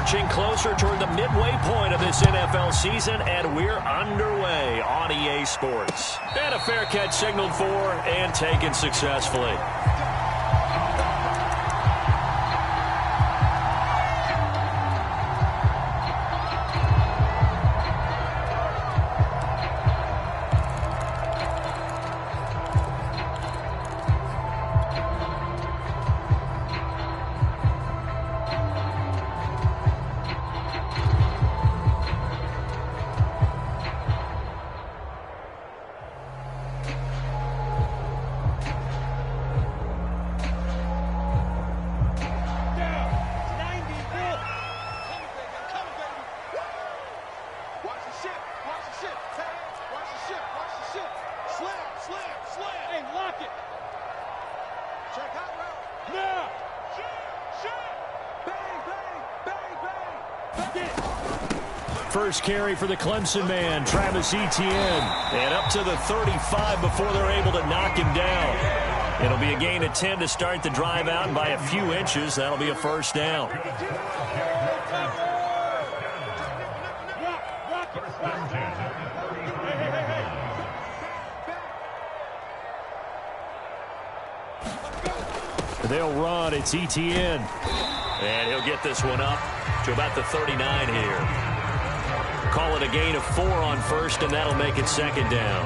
Marching closer toward the midway point of this NFL season, and we're underway on EA Sports. And a fair catch signaled for and taken successfully. First carry for the Clemson man, Travis Etienne. And up to the 35 before they're able to knock him down. It'll be a gain of 10 to start the drive out, and by a few inches, that'll be a first down. They'll run. It's Etienne. And he'll get this one up to about the 39 here. Call it a gain of 4 on first, and that'll make it second down.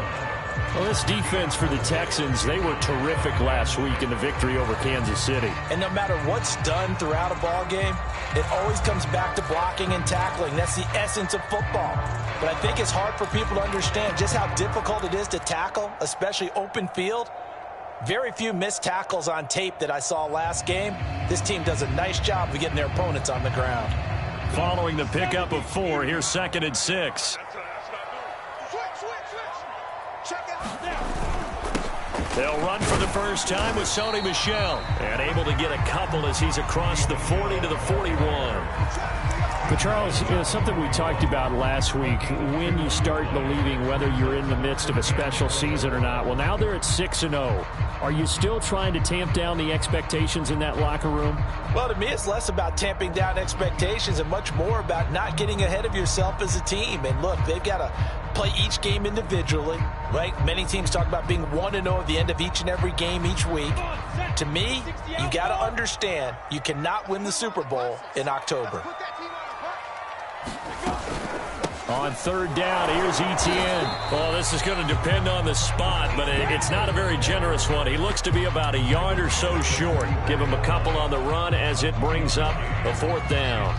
Well, this defense for the Texans, they were terrific last week in the victory over Kansas City. And no matter what's done throughout a ball game, it always comes back to blocking and tackling. That's the essence of football. But I think it's hard for people to understand just how difficult it is to tackle, especially open field. Very few missed tackles on tape that I saw last game. This team does a nice job of getting their opponents on the ground. Following the pickup of 4, here's 2nd and 6. They'll run for the first time with Sony Michel. And able to get a couple as he's across the 40 to the 41. But Charles, something we talked about last week, when you start believing whether you're in the midst of a special season or not. Well, now they're at 6-0. Are you still trying to tamp down the expectations in that locker room? Well, to me, it's less about tamping down expectations and much more about not getting ahead of yourself as a team. And look, they've got to play each game individually, right? Many teams talk about being 1-0 at the end of each and every game each week. To me, you got to understand you cannot win the Super Bowl in October. On 3rd down, here's Etienne. Well, this is going to depend on the spot, but it's not a very generous one. He looks to be about a yard or so short. Give him a couple on the run as it brings up a 4th down.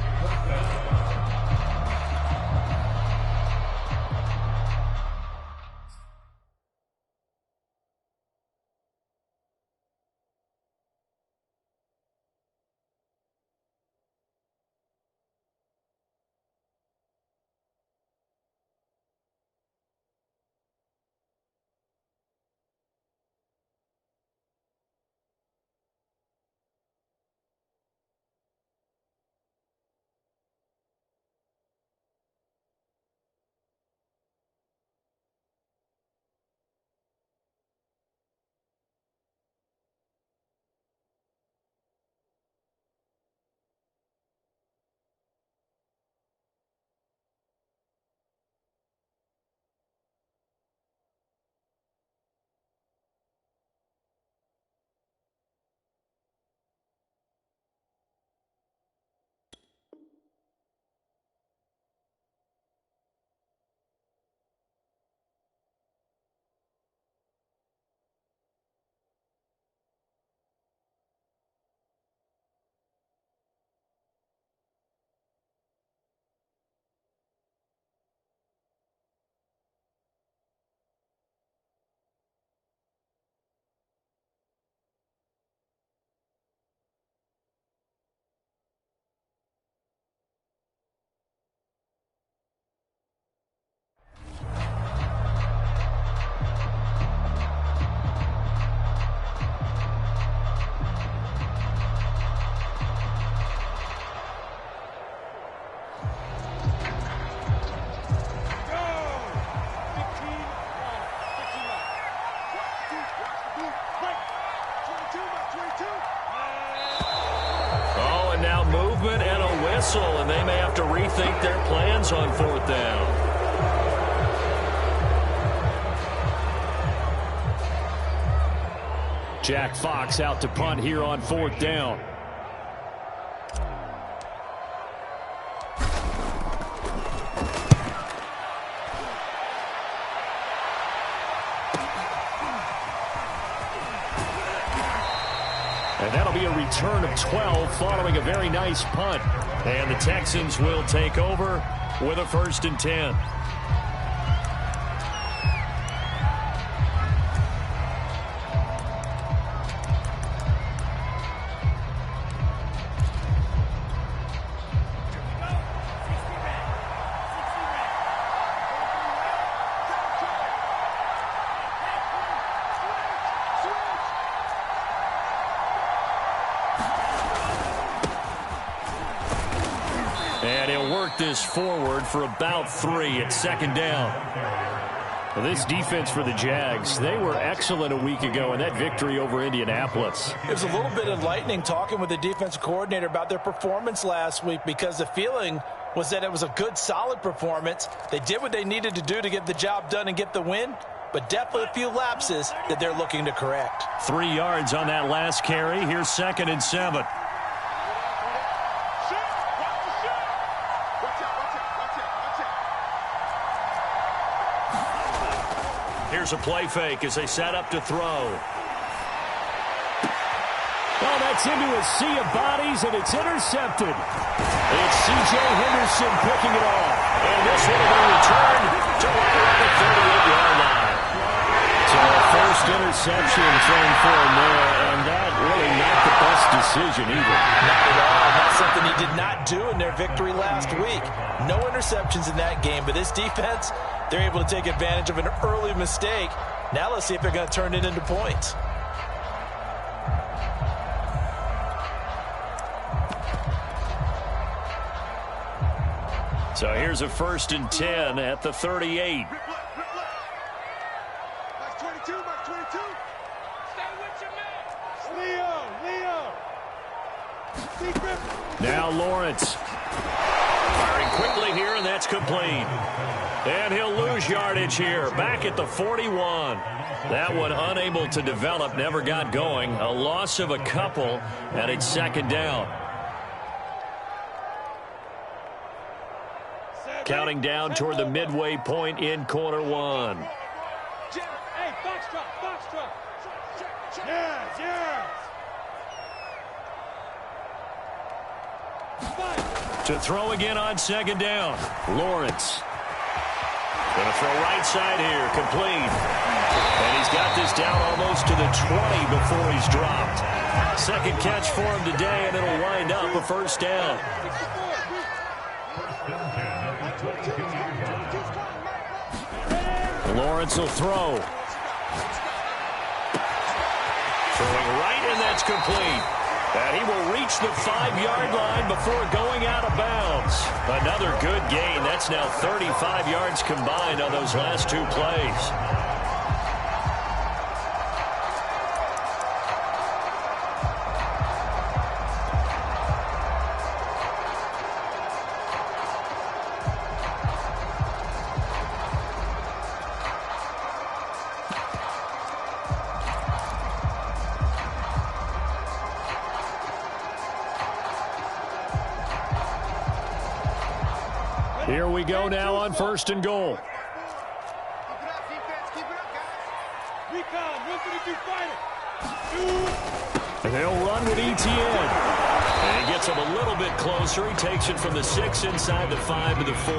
movement and a whistle, and they may have to rethink their plans on 4th down. Jack Fox out to punt here on 4th down. And that'll be a return of 12 following a very nice punt. And the Texans will take over with a 1st and 10. And he'll work this forward for about 3 at 2nd down. Well, this defense for the Jags, they were excellent a week ago in that victory over Indianapolis. It was a little bit enlightening talking with the defensive coordinator about their performance last week, because the feeling was that it was a good, solid performance. They did what they needed to do to get the job done and get the win, but definitely a few lapses that they're looking to correct. 3 yards on that last carry. Here's 2nd and 7. Here's a play fake as they set up to throw. Oh, that's into a sea of bodies, and it's intercepted. It's C.J. Henderson picking it off. And this one will be returned to right around the 38-yard line. So a first interception thrown for him there, and that really not the best decision either. Not at all. That's something he did not do in their victory last week. No interceptions in that game, but this defense, they're able to take advantage of an early mistake. Now let's see if they're going to turn it into points. So here's a 1st and 10 at the 38. Now Lawrence. Firing quickly here, and that's complete. And he'll lose yardage here. Back at the 41. That one unable to develop, never got going. A loss of a couple, and it's 2nd down. Counting down toward the midway point in quarter 1. Hey, foxtrot. Yes. To throw again on 2nd down. Lawrence. Going to throw right side here. Complete. And he's got this down almost to the 20 before he's dropped. 2nd catch for him today, and it'll wind up a 1st down. Lawrence will throw. Throwing right, and that's complete. And he will reach the 5-yard line before going out of bounds. Another good gain. That's now 35 yards combined on those last 2 plays. Here we go now on 1st and goal. And they'll run with Etienne. And he gets him a little bit closer. He takes it from the 6 inside the 5 to the 4.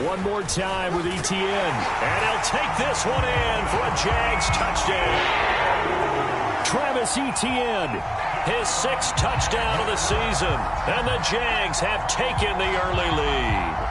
One more time with Etienne. And he'll take this one in for a Jags touchdown. Travis Etienne, his 6th touchdown of the season, and the Jags have taken the early lead.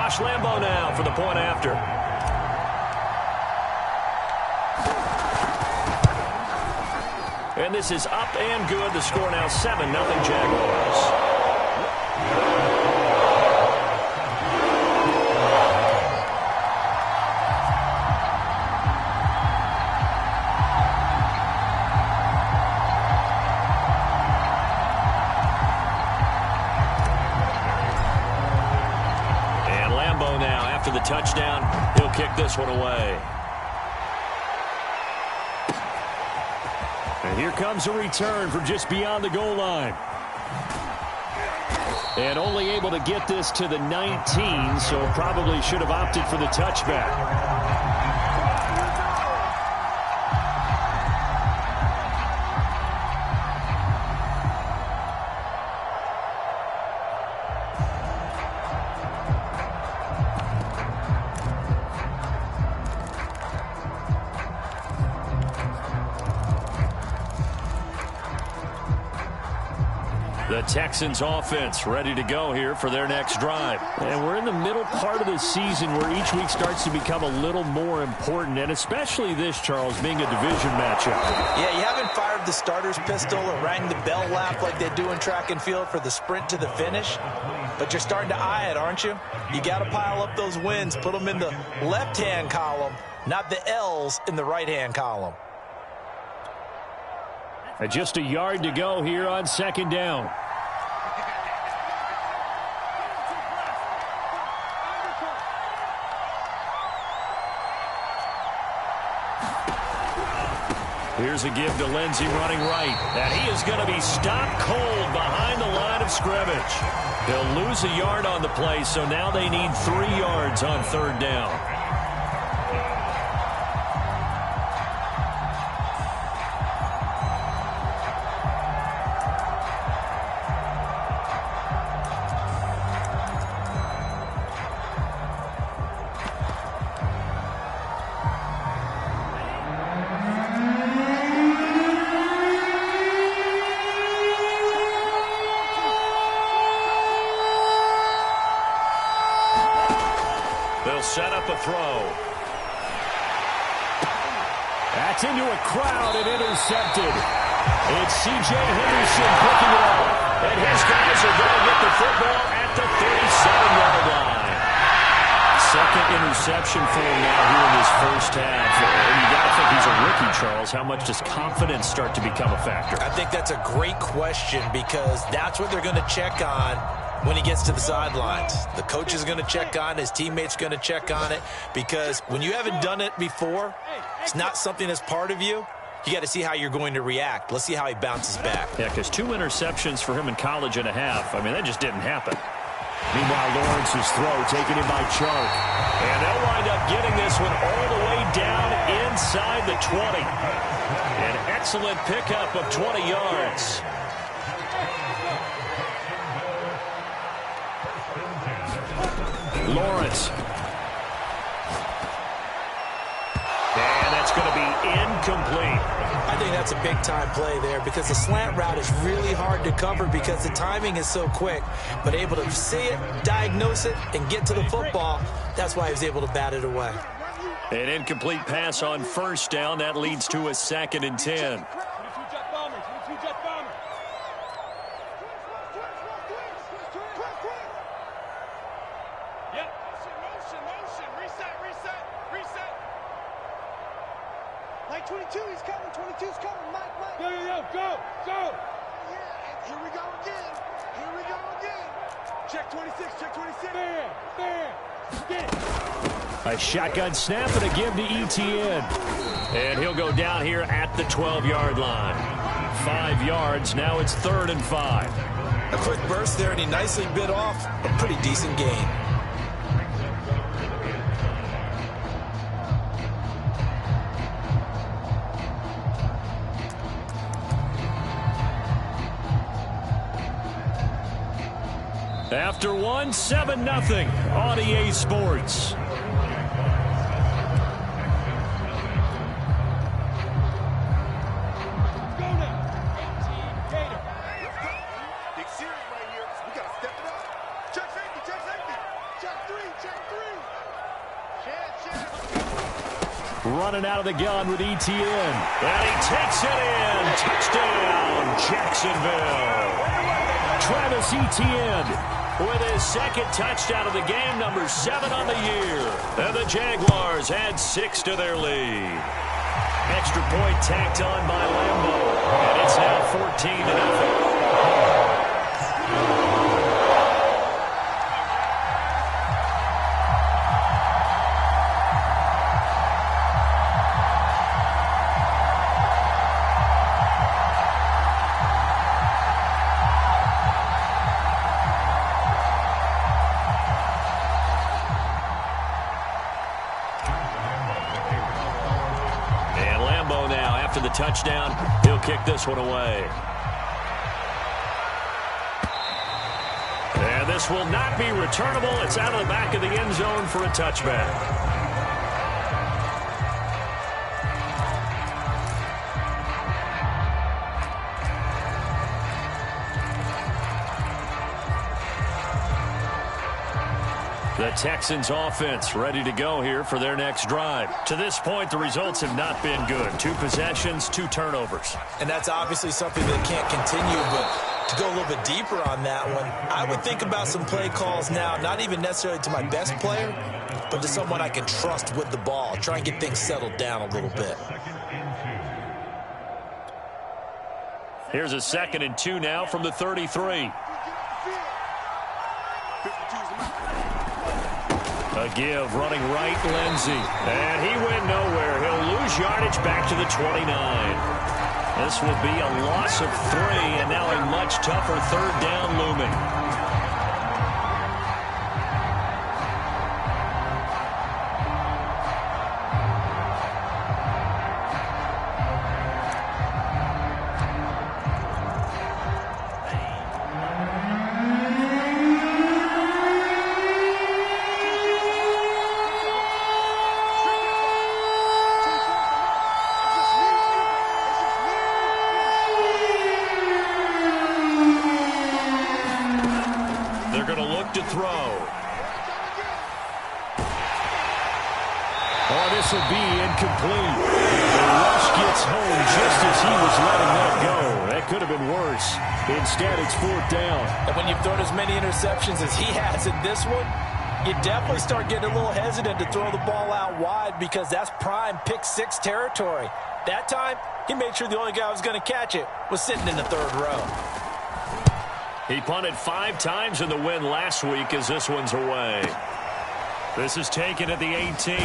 Josh Lambo now for the point after. And this is up and good. The score now 7-0 Jaguars. The touchdown, he'll kick this one away. And here comes a return from just beyond the goal line. And only able to get this to the 19, so probably should have opted for the touchback. The Texans offense ready to go here for their next drive. And we're in the middle part of the season where each week starts to become a little more important, and especially this, Charles, being a division matchup. Yeah, you haven't fired the starter's pistol or rang the bell lap like they do in track and field for the sprint to the finish, but you're starting to eye it, aren't you? You got to pile up those wins, put them in the left-hand column, not the L's in the right-hand column. And just a yard to go here on second down. Here's a give to Lindsey running right. And he is going to be stopped cold behind the line of scrimmage. He'll lose a yard on the play, so now they need 3 yards on third down. Set up a throw. That's into a crowd and intercepted. It's C.J. Henderson picking it up. And his guys are going to get the football at the 37-yard line. Second interception for him now here in his first half. And you got to think he's a rookie, Charles. How much does confidence start to become a factor? I think that's a great question because that's what they're going to check on when he gets to the sidelines. The coach is going to check on it. His teammates going to check on it, because when you haven't done it before, it's not something that's part of you. You got to see how you're going to react. Let's see how he bounces back. Yeah, because 2 interceptions for him in college and a half. I mean, that just didn't happen. Meanwhile, Lawrence's throw taken in by Chark. And they'll wind up getting this one all the way down inside the 20. An excellent pickup of 20 yards. Lawrence. And that's going to be incomplete. I think that's a big-time play there because the slant route is really hard to cover because the timing is so quick. But able to see it, diagnose it, and get to the football, that's why he was able to bat it away. An incomplete pass on first down. That leads to a 2nd and 10. Mike 22, he's coming. 22's coming. Mike. Go. Yeah, here we go again. Check 26. Bam. A shotgun snap and a give to Etienne. And he'll go down here at the 12-yard line. 5 yards. Now it's 3rd and 5. A quick burst there, and he nicely bit off a pretty decent gain. After one, 7-0 on EA Sports. Big series right here. We got to step it up. Check safety. Check 3. Check running out of the gun with Etienne. And he takes it in. Touchdown, Jacksonville. Travis Etienne with his second touchdown of the game, number 7 on the year. And the Jaguars add 6 to their lead. Extra point tacked on by Lambo. And it's now 14-0. Touchdown. He'll kick this one away. And this will not be returnable. It's out of the back of the end zone for a touchback. The Texans offense ready to go here for their next drive. To this point, the results have not been good. 2 possessions, 2 turnovers. And that's obviously something that can't continue, but to go a little bit deeper on that one, I would think about some play calls now, not even necessarily to my best player, but to someone I can trust with the ball. Try and get things settled down a little bit. Here's a 2nd and 2 now from the 33. A give, running right, Lindsey. And he went nowhere. He'll lose yardage back to the 29. This will be a loss of 3, and now a much tougher 3rd down looming. This will be incomplete. The rush gets home just as he was letting that go. That could have been worse. Instead, it's 4th down. And when you've thrown as many interceptions as he has in this one, you definitely start getting a little hesitant to throw the ball out wide because that's prime pick 6 territory. That time, he made sure the only guy who was going to catch it was sitting in the 3rd row. He punted 5 times in the win last week as this one's away. This is taken at the 18.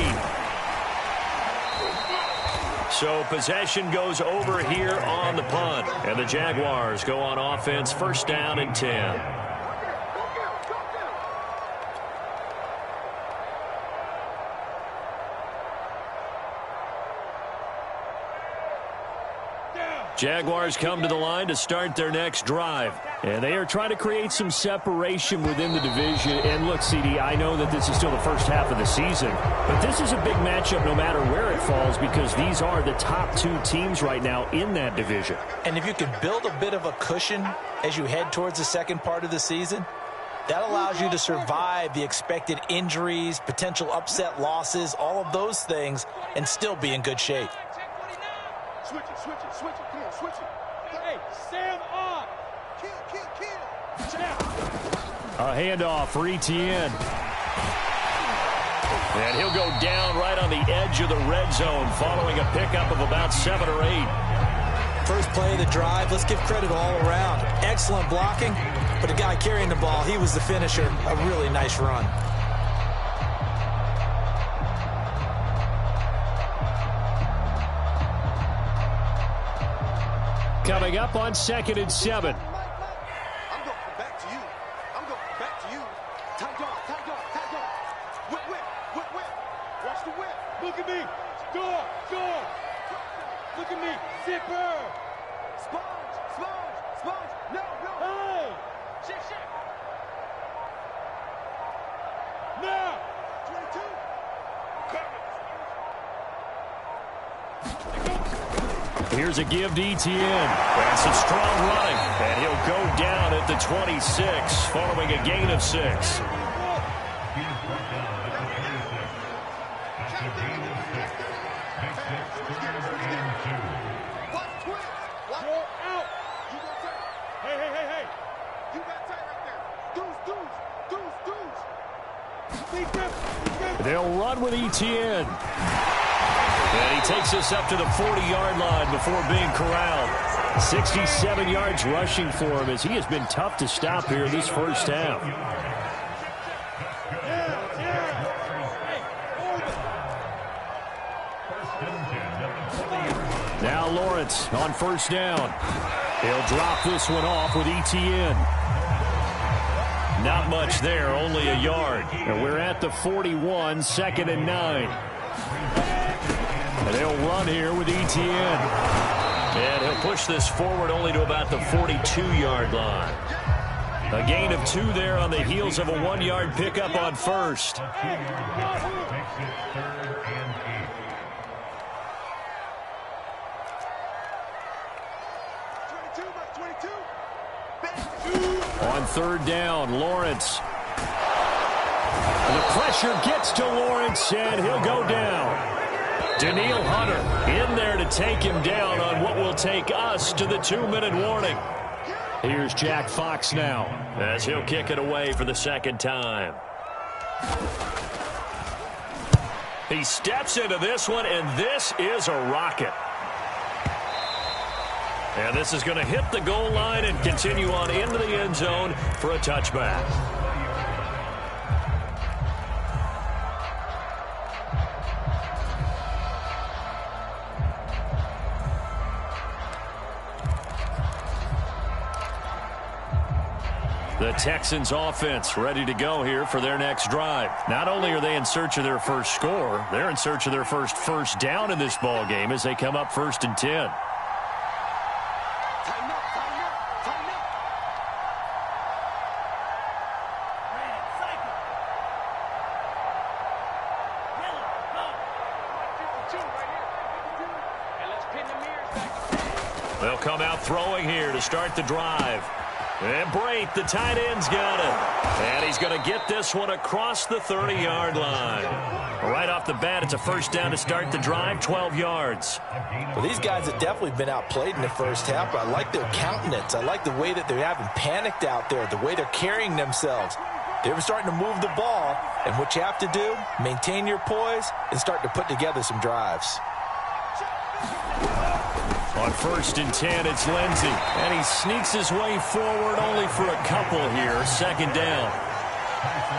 So possession goes over here on the punt. And the Jaguars go on offense, 1st down and 10. Jaguars come to the line to start their next drive. And they are trying to create some separation within the division. And look, CD, I know that this is still the first half of the season, but this is a big matchup no matter where it falls because these are the top 2 teams right now in that division. And if you can build a bit of a cushion as you head towards the second part of the season, that allows you to survive the expected injuries, potential upset losses, all of those things, and still be in good shape. Switch it, switch it, switch it. Come on, switch it. Hey, Sam on. Kill. A handoff for Etienne. And he'll go down right on the edge of the red zone following a pickup of about 7 or 8. First play of the drive, let's give credit all around. Excellent blocking, but the guy carrying the ball, he was the finisher. A really nice run. Coming up on 2nd and 7. I'm going back to you. I'm going back to you. Tight dog, tight dog, tight dog. Whip. Watch the whip. Look at me. Door. Look at me. Zipper. Sponge. No. Hey. Shit. Now. 22. Here's a give to Etienne. That's a strong running. And he'll go down at the 26 following a gain of 6. They'll run with Etienne. And he takes us up to the 40-yard line before being corralled. 67 yards rushing for him as he has been tough to stop here this first half. Now Lawrence on first down. He'll drop this one off with Etienne. Not much there, only a yard. And we're at the 41, 2nd and 9. And they'll run here with Etienne. And he'll push this forward only to about the 42-yard line. A gain of 2 there on the heels of a 1-yard pickup on first. On third down, Lawrence. The pressure gets to Lawrence, and he'll go down. Daniil Hunter in there to take him down on what will take us to the 2-minute warning. Here's Jack Fox now as he'll kick it away for the second time. He steps into this one, and this is a rocket. And this is going to hit the goal line and continue on into the end zone for a touchback. The Texans offense ready to go here for their next drive. Not only are they in search of their first score, they're in search of their first down in this ball game as they come up 1st and 10. They'll come out throwing here to start the drive. And Brate, the tight end's got it. And he's going to get this one across the 30-yard line. Right off the bat, it's a first down to start the drive, 12 yards. Well, these guys have definitely been outplayed in the first half, but I like their countenance. I like the way that they're having panicked out there, the way they're carrying themselves. They're starting to move the ball, and what you have to do, maintain your poise and start to put together some drives. On 1st and 10, it's Lindsey. And he sneaks his way forward only for a couple here. 2nd down.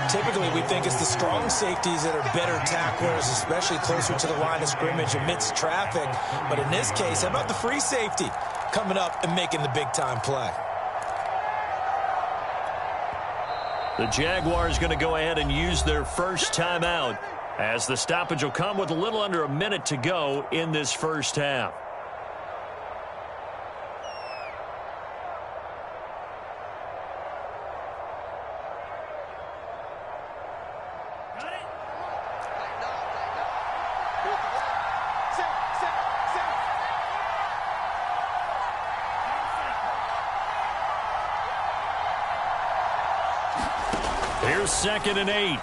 Typically, we think it's the strong safeties that are better tacklers, especially closer to the line of scrimmage amidst traffic. But in this case, how about the free safety coming up and making the big-time play? The Jaguars going to go ahead and use their first timeout as the stoppage will come with a little under a minute to go in this first half. Here's 2nd and 8.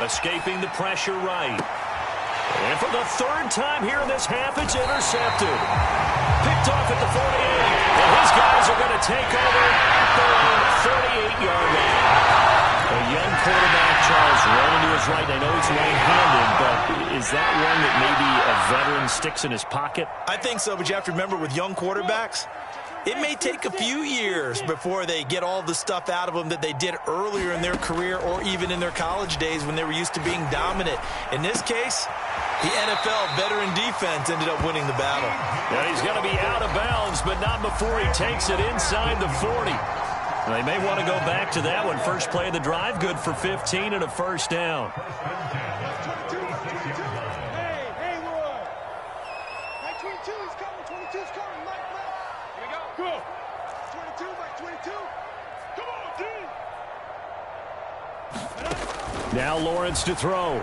Escaping the pressure right. And for the 3rd time here in this half, it's intercepted. Picked off at the 48. And his guys are going to take over at their own 38-yard line. A young quarterback, Charles, rolling to his right. I know he's right-handed, but is that one that maybe a veteran sticks in his pocket? I think so, but you have to remember with young quarterbacks, it may take a few years before they get all the stuff out of them that they did earlier in their career or even in their college days when they were used to being dominant. In this case, the NFL veteran defense ended up winning the battle. And he's going to be out of bounds, but not before he takes it inside the 40. They may want to go back to that one. First play of the drive, good for 15 and a first down. Now Lawrence to throw.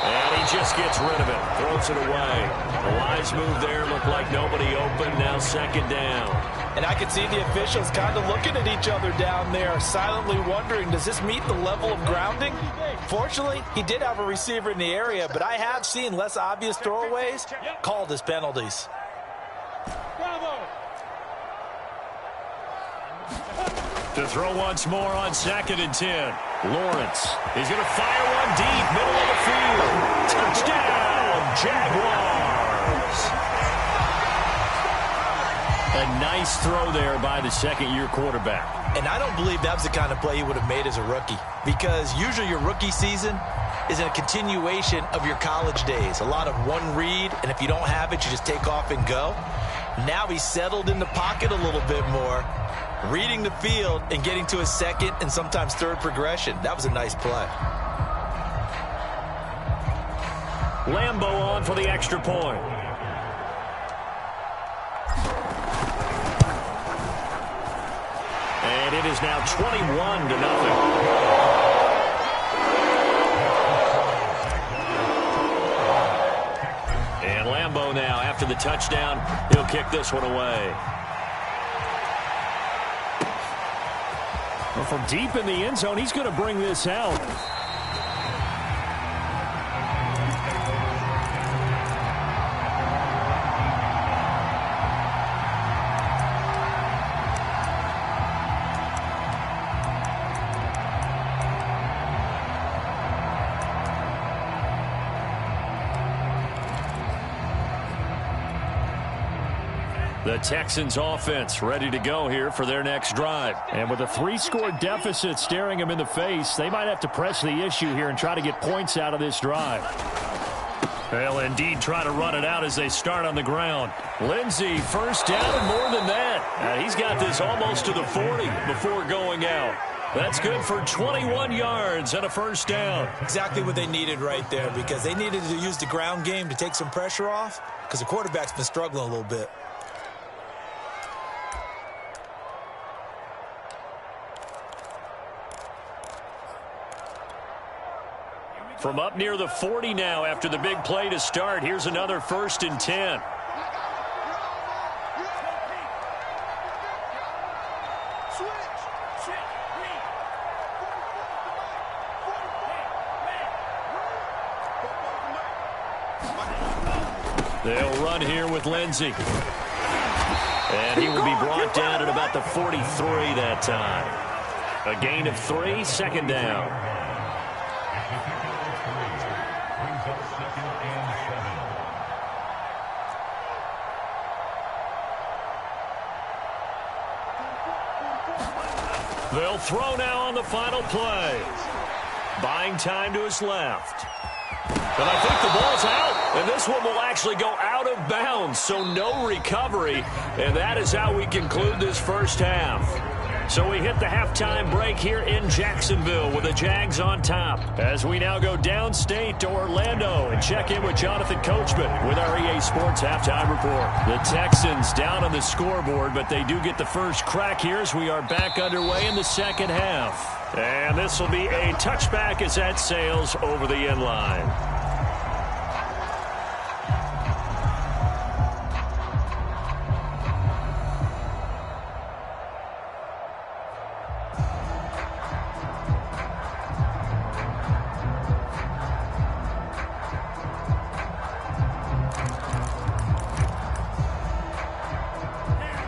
And he just gets rid of it. Throws it away. The wise move there. Looked like nobody open. Now 2nd down. And I could see the officials kind of looking at each other down there, silently wondering, does this meet the level of grounding? Fortunately, he did have a receiver in the area, but I have seen less obvious throwaways called as penalties. To throw once more on 2nd and 10. Lawrence. He's going to fire one deep, middle of the field. Touchdown, Jaguars. A nice throw there by the second-year quarterback. And I don't believe that was the kind of play he would have made as a rookie, because usually your rookie season is a continuation of your college days. A lot of one read, and if you don't have it, you just take off and go. Now he's settled in the pocket a little bit more, reading the field and getting to his second and sometimes third progression. That was a nice play. Lambeau on for the extra point. And it is now 21-0. And Lambeau now, after the touchdown, he'll kick this one away. Well, from deep in the end zone, he's going to bring this out. The Texans offense ready to go here for their next drive. And with a 3-score deficit staring them in the face, they might have to press the issue here and try to get points out of this drive. They'll indeed try to run it out as they start on the ground. Lindsey, first down and more than that. He's got this almost to the 40 before going out. That's good for 21 yards and a first down. Exactly what they needed right there, because they needed to use the ground game to take some pressure off, because the quarterback's been struggling a little bit. From up near the 40 now after the big play to start. Here's another 1st and 10. They'll run here with Lindsey. And he will be brought down at about the 43 that time. A gain of 3, 2nd down. They'll throw now on the final play. Buying time to his left. And I think the ball's out. And this one will actually go out of bounds, so no recovery. And that is how we conclude this first half. So we hit the halftime break here in Jacksonville with the Jags on top. As we now go downstate to Orlando and check in with Jonathan Coachman with our EA Sports Halftime Report. The Texans down on the scoreboard, but they do get the first crack here as we are back underway in the second half. And this will be a touchback as that sails over the end line.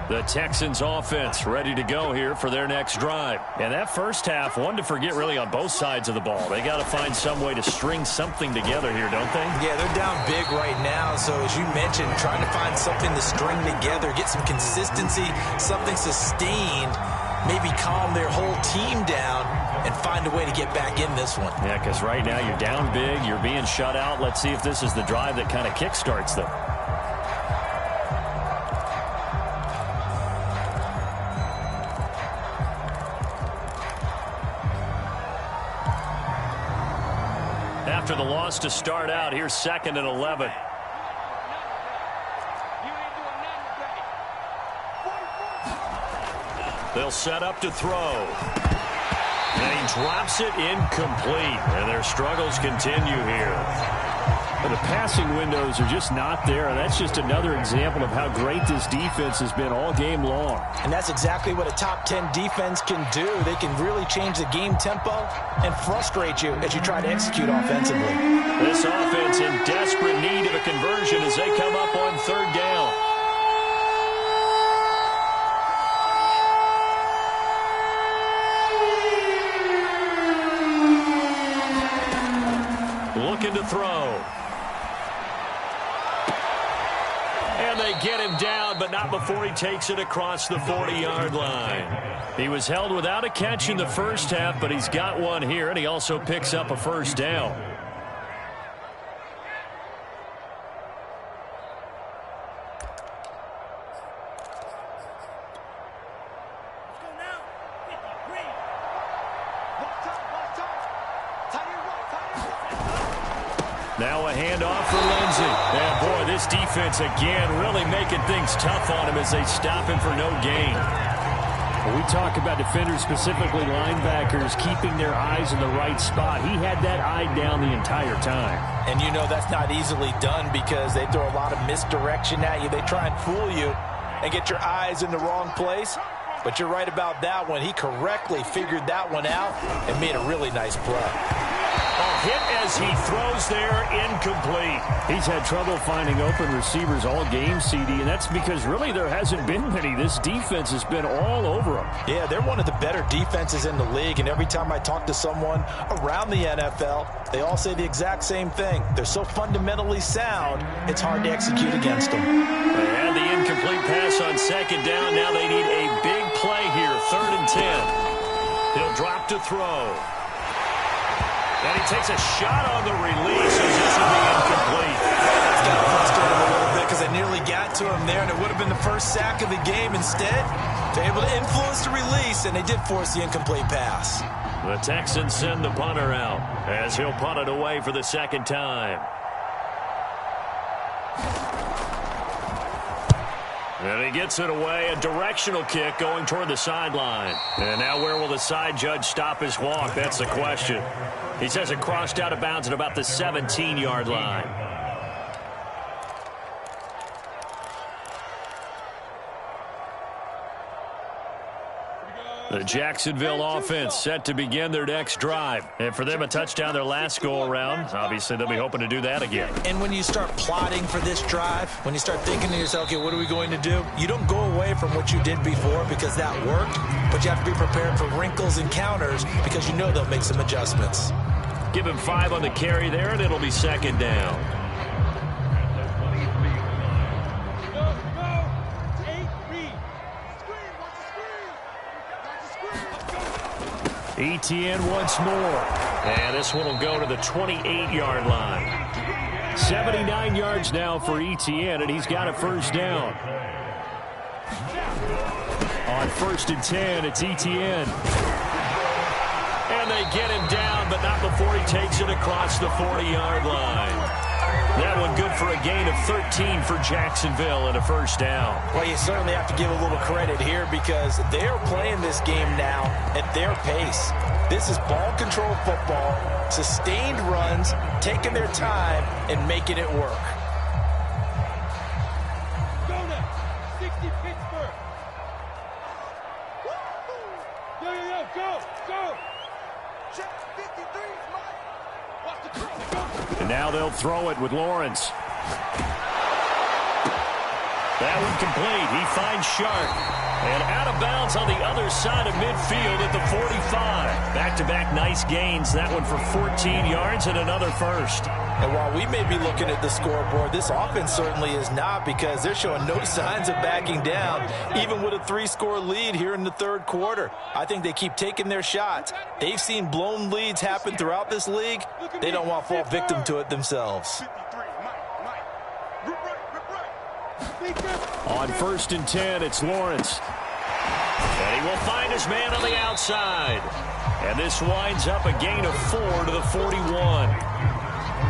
The Texans offense ready to go here for their next drive. And that first half, one to forget really on both sides of the ball. They got to find some way to string something together here, don't they? Yeah, they're down big right now. So as you mentioned, trying to find something to string together, get some consistency, something sustained, maybe calm their whole team down and find a way to get back in this one. Yeah, because right now you're down big, you're being shut out. Let's see if this is the drive that kind of kickstarts them. After the loss to start out, here's 2nd and 11. They'll set up to throw. And he drops it incomplete. And their struggles continue here. Well, the passing windows are just not there. That's just another example of how great this defense has been all game long. And that's exactly what a top 10 defense can do. They can really change the game tempo and frustrate you as you try to execute offensively. This offense in desperate need of a conversion as they come up on 3rd down. throw. And they get him down, but not before he takes it across the 40-yard line. He was held without a catch in the first half, but he's got one here, and he also picks up a first down. Now a handoff for Lindsey. And boy, this defense again really making things tough on him as they stop him for no gain. When we talk about defenders, specifically linebackers, keeping their eyes in the right spot, he had that eye down the entire time. And you know that's not easily done because they throw a lot of misdirection at you. They try and fool you and get your eyes in the wrong place. But you're right about that one. He correctly figured that one out and made a really nice play. A hit as he throws there, incomplete. He's had trouble finding open receivers all game, CD, and that's because really there hasn't been many. This defense has been all over them. Yeah, they're one of the better defenses in the league, and every time I talk to someone around the NFL, they all say the exact same thing. They're so fundamentally sound, it's hard to execute against them. They had the incomplete pass on second down. Now they need a big play here, 3rd and 10. He'll drop to throw. And he takes a shot on the release, as this will be incomplete. It's got to frustrate him a little bit because they nearly got to him there, and it would have been the first sack of the game. Instead, they're able to influence the release, and they did force the incomplete pass. The Texans send the punter out as he'll punt it away for the second time. And he gets it away, a directional kick going toward the sideline. And now where will the side judge stop his walk? That's the question. He says it crossed out of bounds at about the 17-yard line. The Jacksonville offense set to begin their next drive. And for them, a touchdown their last go-around. Obviously, they'll be hoping to do that again. And when you start plotting for this drive, when you start thinking to yourself, okay, what are we going to do? You don't go away from what you did before because that worked, but you have to be prepared for wrinkles and counters because you know they'll make some adjustments. Give him 5 on the carry there, and it'll be second down. Etienne once more. And this one will go to the 28-yard line. 79 yards now for Etienne, and he's got a first down. On 1st and 10, it's Etienne. And they get him down, but not before he takes it across the 40-yard line. That one good for a gain of 13 for Jacksonville and a first down. Well, you certainly have to give a little credit here because they're playing this game now at their pace. This is ball control football, sustained runs, taking their time and making it work. Go now, 60 Pittsburgh. Yo, go. Check 53, Mike. Watch the cross, go. And now they'll throw it with Lawrence. That one complete. He finds Sharp. And out of bounds on the other side of midfield at the 45. Back-to-back nice gains. That one for 14 yards and another first. And while we may be looking at the scoreboard, this offense certainly is not because they're showing no signs of backing down, even with a 3-score lead here in the 3rd quarter. I think they keep taking their shots. They've seen blown leads happen throughout this league. They don't want to fall victim to it themselves. On 1st and 10, it's Lawrence. And he will find his man on the outside. And this winds up a gain of 4 to the 41.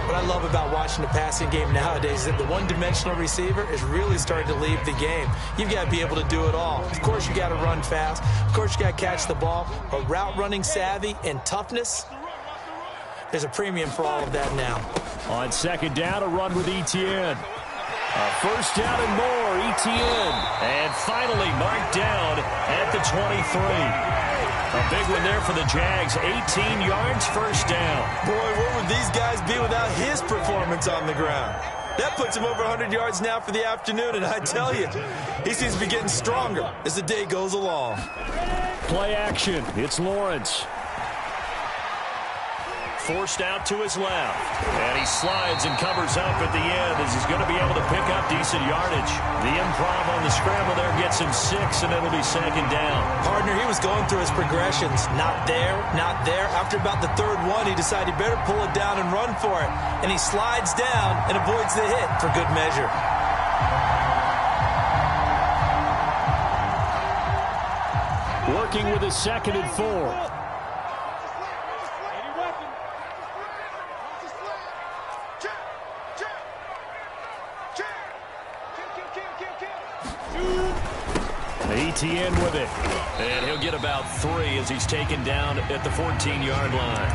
What I love about watching the passing game nowadays is that the one-dimensional receiver is really starting to leave the game. You've got to be able to do it all. Of course, you got to run fast. Of course, you got to catch the ball. But route running savvy and toughness, there's a premium for all of that now. On 2nd down, a run with Etienne. A first down and more, Etienne. And finally marked down at the 23. A big one there for the Jags. 18 yards, first down. Boy, what would these guys be without his performance on the ground? That puts him over 100 yards now for the afternoon, and I tell you, he seems to be getting stronger as the day goes along. Play action. It's Lawrence. forced out to his left. And he slides and covers up at the end as he's going to be able to pick up decent yardage. The improv on the scramble there gets him 6, and it'll be second down. Partner, he was going through his progressions. Not there, not there. After about the third one, he decided he better pull it down and run for it. And he slides down and avoids the hit for good measure. Working with a 2nd and 4. ETN with it. And he'll get about 3 as he's taken down at the 14-yard line.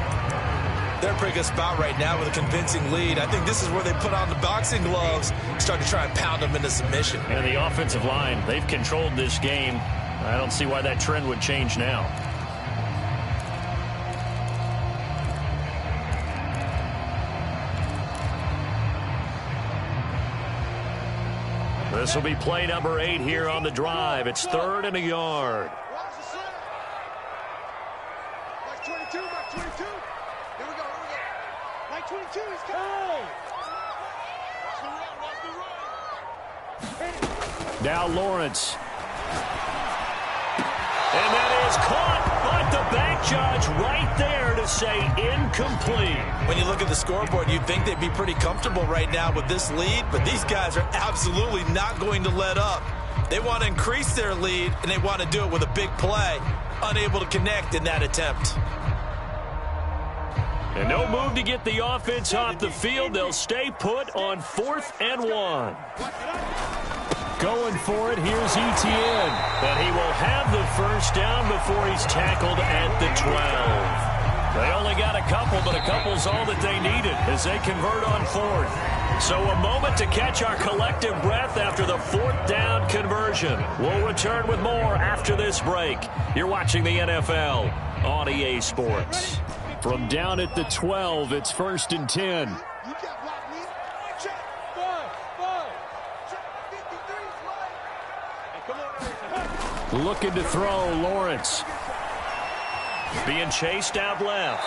They're in a pretty good spot right now with a convincing lead. I think this is where they put on the boxing gloves, start to try and pound them into submission. And the offensive line, they've controlled this game. I don't see why that trend would change now. This will be play number 8 here on the drive. It's 3rd and a yard. Mike 22, Mike 22. Here we go, Mike 22 is coming. Now Lawrence. And that is caught, but the back judge right there to say incomplete. When you look at the scoreboard, you'd think they'd be pretty comfortable right now with this lead, but these guys are absolutely not going to let up. They want to increase their lead, and they want to do it with a big play. Unable to connect in that attempt. And no move to get the offense off the field. They'll stay put on 4th and 1. Going for it, here's ETN. And he will have the first down before he's tackled at the 12. They only got a couple, but a couple's all that they needed as they convert on 4th. So a moment to catch our collective breath after the 4th down conversion. We'll return with more after this break. You're watching the NFL on EA Sports. From down at the 12, it's 1st and 10. Looking to throw, Lawrence. Being chased out left.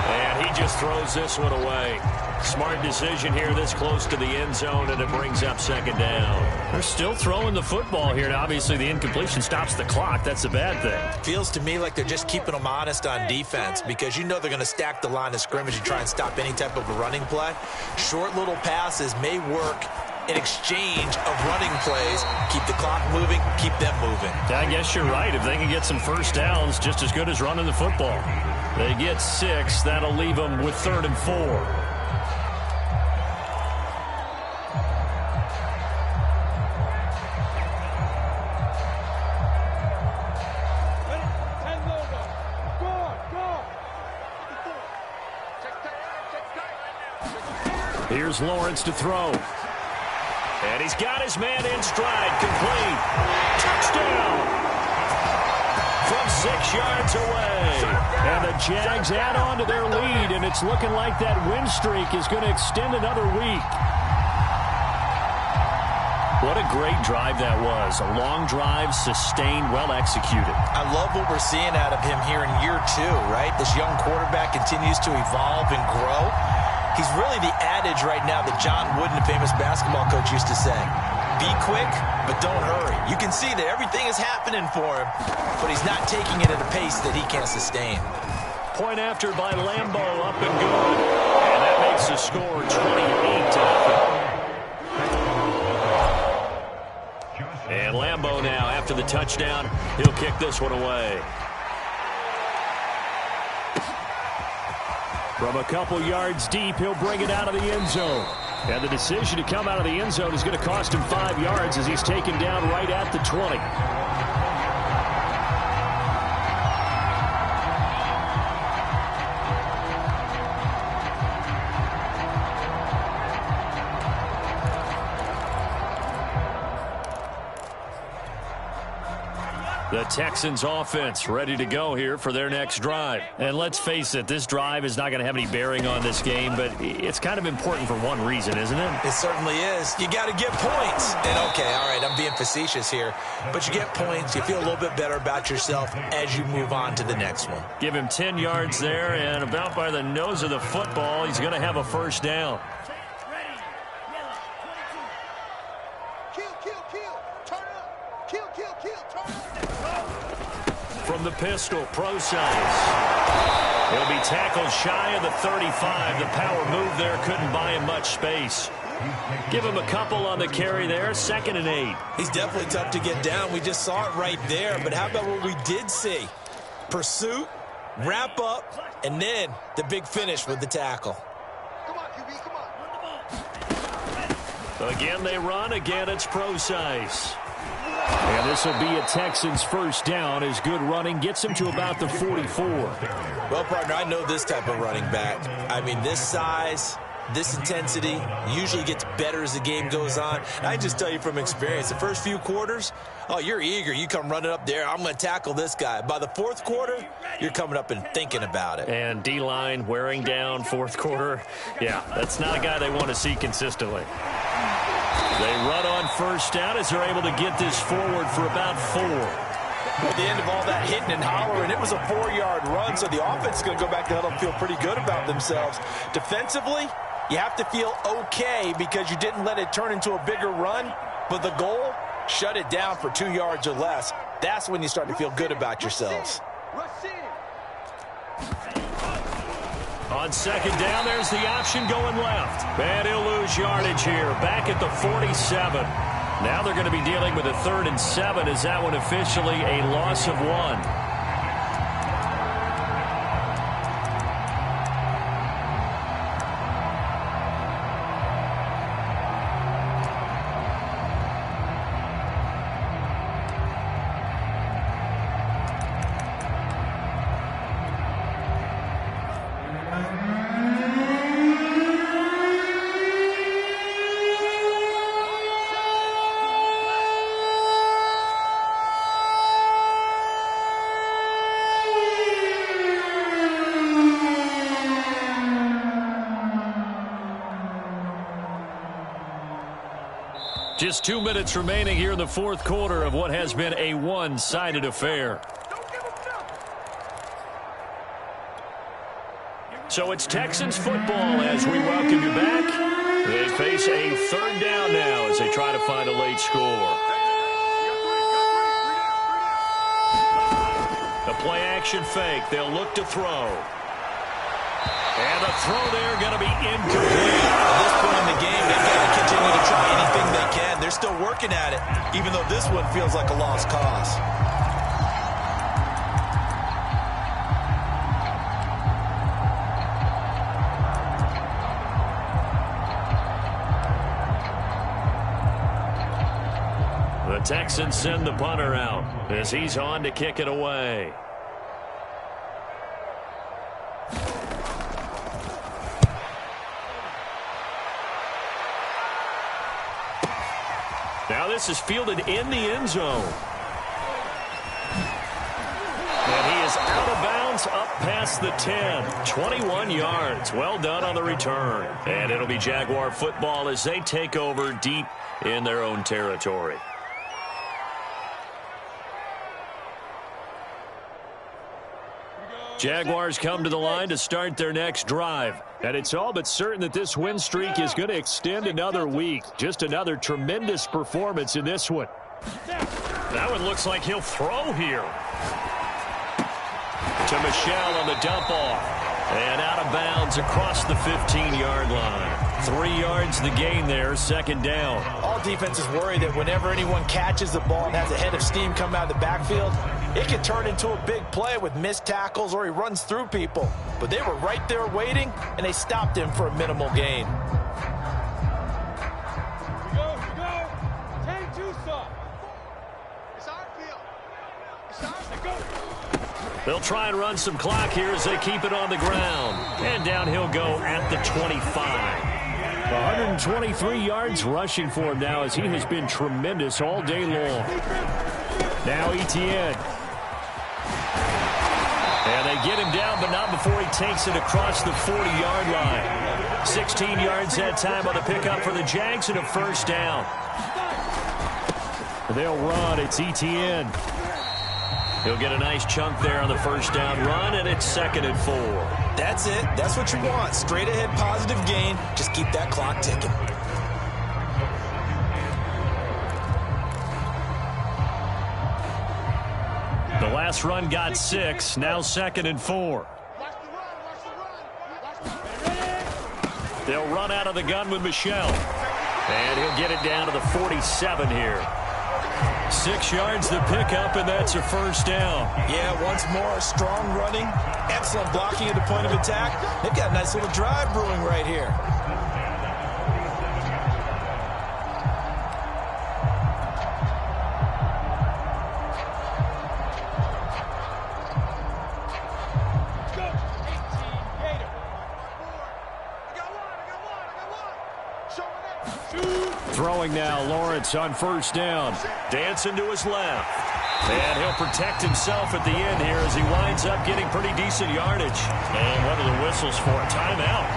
And he just throws this one away. Smart decision here this close to the end zone, and it brings up 2nd down. They're still throwing the football here, and obviously the incompletion stops the clock. That's a bad thing. Feels to me like they're just keeping them honest on defense because you know they're going to stack the line of scrimmage and try and stop any type of a running play. Short little passes may work in exchange of running plays. Keep the clock moving, keep them moving. I guess you're right. If they can get some first downs, just as good as running the football. They get 6. That'll leave them with 3rd and 4. Here's Lawrence to throw. And he's got his man in stride, complete. Touchdown! From 6 yards away. And the Jags add on to their lead, and it's looking like that win streak is going to extend another week. What a great drive that was. A long drive, sustained, well executed. I love what we're seeing out of him here in year 2, right? This young quarterback continues to evolve and grow. He's really the adage right now that John Wooden, the famous basketball coach, used to say. Be quick, but don't hurry. You can see that everything is happening for him, but he's not taking it at a pace that he can't sustain. Point after by Lambo, up and good. And that makes the score 28-0. And Lambo now, after the touchdown, he'll kick this one away. From a couple yards deep, he'll bring it out of the end zone. And the decision to come out of the end zone is going to cost him 5 yards as he's taken down right at the 20. The Texans offense ready to go here for their next drive. And let's face it, this drive is not going to have any bearing on this game, but it's kind of important for one reason, isn't it? It certainly is. You got to get points. And okay, all right, I'm being facetious here, but you get points, you feel a little bit better about yourself as you move on to the next one. Give him 10 yards there, and about by the nose of the football, he's going to have a first down. From the pistol, pro size. He'll be tackled shy of the 35. The power move there couldn't buy him much space. Give him a couple on the carry there. 2nd and 8. He's definitely tough to get down. We just saw it right there. But how about what we did see? Pursuit, wrap up, and then the big finish with the tackle. Come on, QB, come on. Again, they run. Again, it's pro size. And this will be a Texans first down as good running gets him to about the 44. Well, partner, I know this type of running back. I mean, this size, this intensity usually gets better as the game goes on. And I just tell you from experience, the first few quarters, oh, you're eager. You come running up there, I'm going to tackle this guy. By the 4th quarter, you're coming up and thinking about it. And D-line wearing down 4th quarter. Yeah, that's not a guy they want to see consistently. They run on first down as they're able to get this forward for about 4. At the end of all that hitting and hollering, it was a 4-yard run, so the offense is going to go back to huddle and feel pretty good about themselves. Defensively, you have to feel okay because you didn't let it turn into a bigger run, but the goal, shut it down for 2 yards or less. That's when you start to feel good about yourselves. On 2nd down, there's the option going left. And he'll lose yardage here. Back at the 47. Now they're going to be dealing with a 3rd and 7. Is that one officially a loss of 1? Just 2 minutes remaining here in the 4th quarter of what has been a one-sided affair. So it's Texans football as we welcome you back. They face a 3rd down now as they try to find a late score. The play action fake. They'll look to throw. And the throw there going to be incomplete. At this point in the game, they've got to continue to try anything they can. They're still working at it, even though this one feels like a lost cause. The Texans send the punter out as he's on to kick it away. Now this is fielded in the end zone. And he is out of bounds up past the 10. 21 yards. Well done on the return. And it'll be Jaguar football as they take over deep in their own territory. Jaguars come to the line to start their next drive. And it's all but certain that this win streak is going to extend another week. Just another tremendous performance in this one. That one looks like he'll throw here. To Michel on the dump off. And out of bounds across the 15-yard line. 3 yards the gain there, 2nd down. All defenses worry that whenever anyone catches the ball and has a head of steam come out of the backfield, it could turn into a big play with missed tackles or he runs through people. But they were right there waiting, and they stopped him for a minimal gain. They'll try and run some clock here as they keep it on the ground. And down he'll go at the 25. 123 yards rushing for him now as he has been tremendous all day long. Now Etienne. And they get him down, but not before he takes it across the 40-yard line. 16 yards that time on the pickup for the Jags and a first down. They'll run. It's Etienne. He'll get a nice chunk there on the first down run, and it's 2nd and 4. That's it. That's what you want. Straight ahead positive gain. Just keep that clock ticking. The last run got 6. Now 2nd and 4. They'll run out of the gun with Michel. And he'll get it down to the 47 here. 6 yards the pickup, and that's a first down. Yeah, once more, strong running, excellent blocking at the point of attack. They've got a nice little drive brewing right here. Throwing now, Lawrence on first down. Dancing to his left. And he'll protect himself at the end here as he winds up getting pretty decent yardage. And what are the whistles for? A timeout.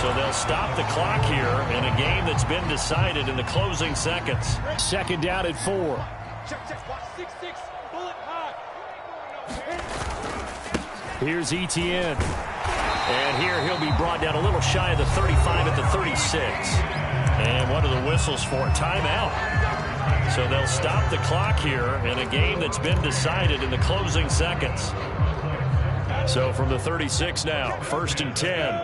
So they'll stop the clock here in a game that's been decided in the closing seconds. 2nd down at 4. Here's Etienne. And here he'll be brought down a little shy of the 35 at the 36. And what are the whistles for? Timeout. So they'll stop the clock here in a game that's been decided in the closing seconds. So from the 36 now, 1st and 10.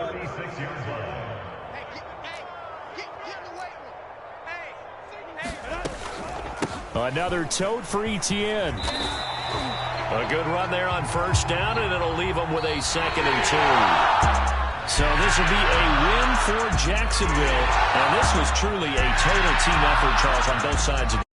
Another tote for Etienne. A good run there on first down, and it'll leave them with a 2nd and 2. So this will be a win for Jacksonville, and this was truly a total team effort, Charles, on both sides of